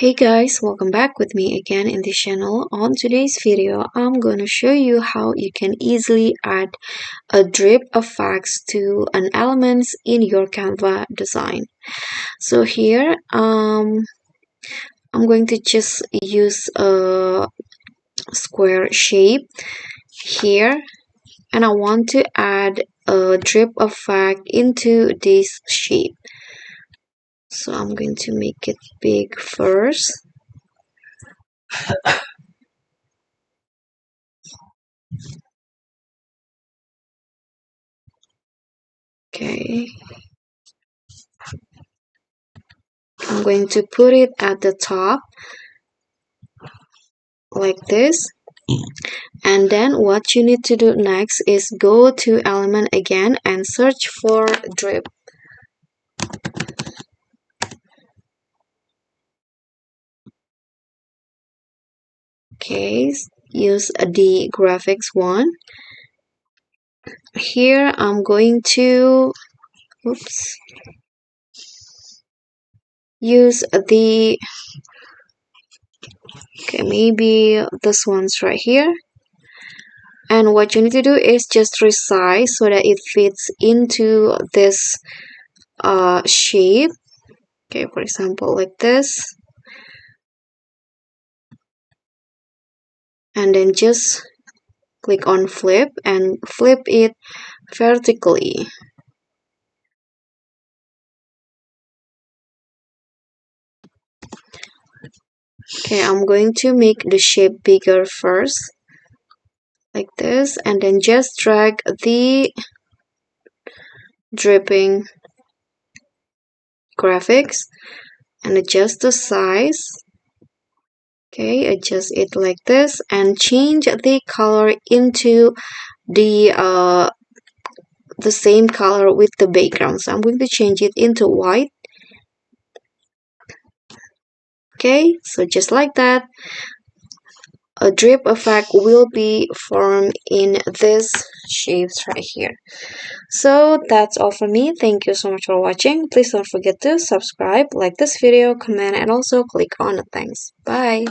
Hey guys, welcome back with me again in this channel. On today's video, I'm going to show you how you can easily add a drip effects to an elements in your Canva design. So here, I'm going to just use a square shape here, and I want to add a drip effect into this shape. So I'm going to make it big first. Okay, I'm going to put it at the top like this, and then what you need to do next is go to element again and search for drip. Okay, use the graphics one. Here I'm going to use the maybe this one's right here, and what you need to do is just resize so that it fits into this shape. Okay, for example like this, and then just click on flip and flip it vertically. Okay, I'm going to make the shape bigger first like this, and then just drag the dripping graphics and adjust the size. Okay, adjust it like this and change the color into the same color with the background. So I'm going to change it into white. Okay, so just like that, a drip effect will be formed in this shapes right here. So that's all for me. Thank you so much for watching. Please don't forget to subscribe, like this video, comment, and also click on the thanks. Bye.